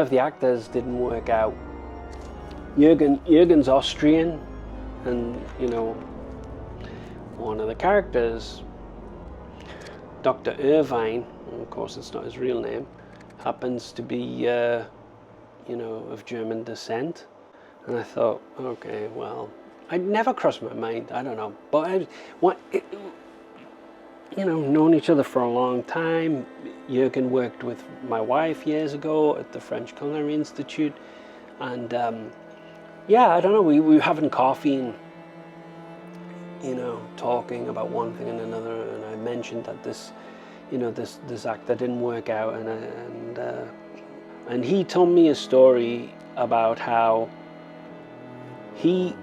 of the actors didn't work out. Jurgen's Austrian, and you know, one of the characters, Dr. Irvine, of course it's not his real name, happens to be, you know, of German descent. And I thought, okay, well, I'd never crossed my mind, I don't know. But you know, known each other for a long time. Jurgen worked with my wife years ago at the French Culinary Institute. And yeah, I don't know, we were having coffee and, you know, talking about one thing and another. And I mentioned that this, you know, this actor didn't work out. And he told me a story about how he's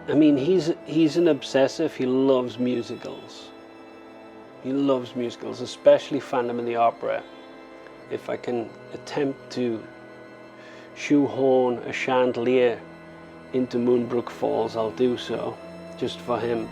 an obsessive. He loves musicals. He loves musicals, especially Phantom of the Opera. If I can attempt to shoehorn a chandelier into Moonbrook Falls, I'll do so, just for him.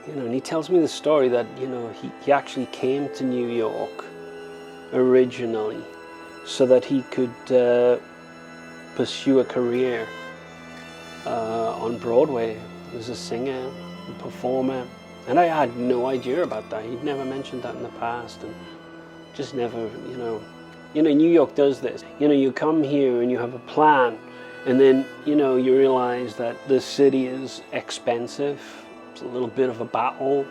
You know, and he tells me the story that, you know, he actually came to New York originally so that he could pursue a career on Broadway as a singer, a performer. And I had no idea about that. He'd never mentioned that in the past, and just never, you know, New York does this. You know, you come here and you have a plan, and then, you know, you realize that the city is expensive. It's a little bit of a battle,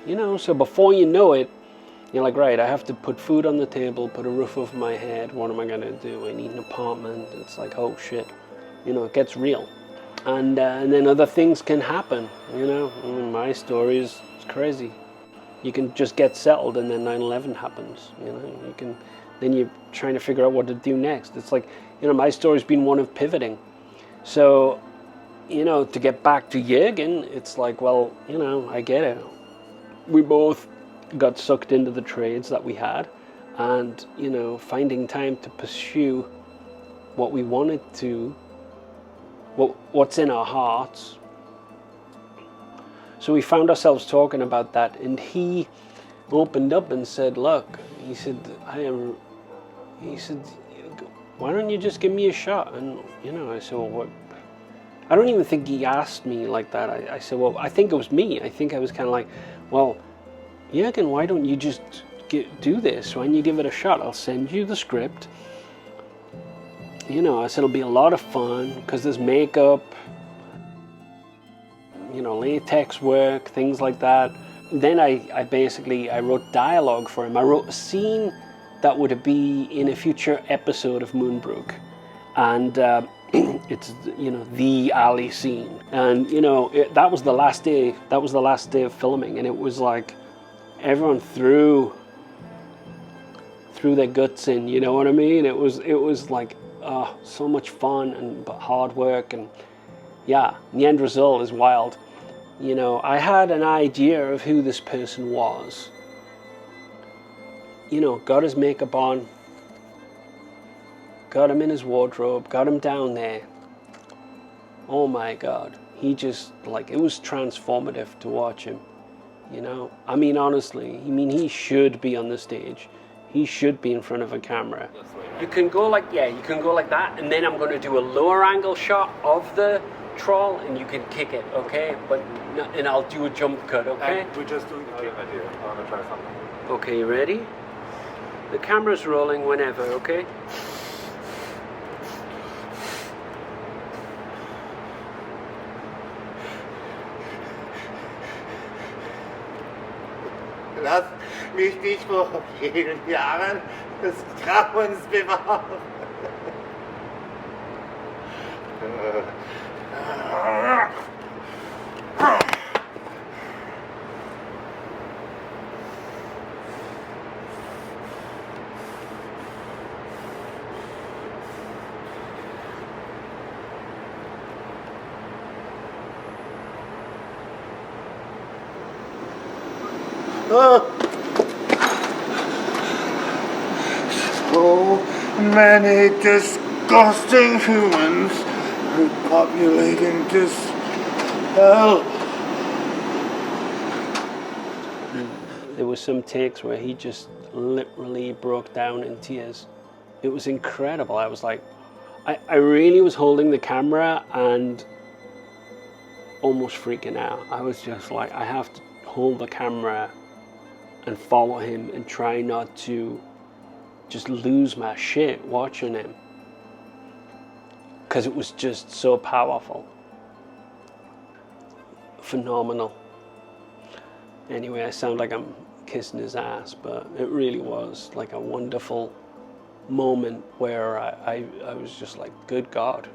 you know, so before you know it, you're like, right, I have to put food on the table, put a roof over my head. What am I going to do? I need an apartment. It's like, oh shit, you know, it gets real. And then other things can happen, you know. I mean, my story is crazy. You can just get settled and then 9/11 happens, you know. Then you're trying to figure out what to do next. It's like, you know, my story's been one of pivoting. So, you know, to get back to Jurgen, it's like, well, you know, I get it. We both got sucked into the trades that we had, and, you know, finding time to pursue what we wanted to, what's in our hearts. So we found ourselves talking about that, and he opened up and said, look, he said, why don't you just give me a shot? And, you know, I said, well, what? I don't even think he asked me like that. I said, well, I think it was me. I think I was kind of like, well, Jurgen, why don't you just do this? Why don't you give it a shot? I'll send you the script. You know, I said it'll be a lot of fun because there's makeup, you know, latex work, things like that. Then I wrote dialogue for him. I wrote a scene that would be in a future episode of Moonbrook. And it's, you know, the alley scene. And, you know, that was the last day of filming. And it was like everyone threw their guts in, you know what I mean? It was like, so much fun and hard work. And yeah, the end result is wild. You know, I had an idea of who this person was. You know, got his makeup on, got him in his wardrobe, got him down there. Oh my God. He just, like, it was transformative to watch him, you know? I mean, honestly, he should be on the stage. He should be in front of a camera. You can go like that, and then I'm going to do a lower angle shot of the troll, and you can kick it, okay? And I'll do a jump cut, okay? We're just doing the kick idea. I want to try something. Okay, you ready? The camera's rolling whenever, okay? Lass mich dich vor vielen Jahren des Grauens bewahren. So many disgusting humans repopulating this hell. There were some takes where he just literally broke down in tears. It was incredible. I was like, I really was holding the camera and almost freaking out. I was just like, I have to hold the camera and follow him and try not to just lose my shit watching him, because it was just so powerful. Phenomenal. Anyway, I sound like I'm kissing his ass, but it really was like a wonderful moment where I was just like, good God,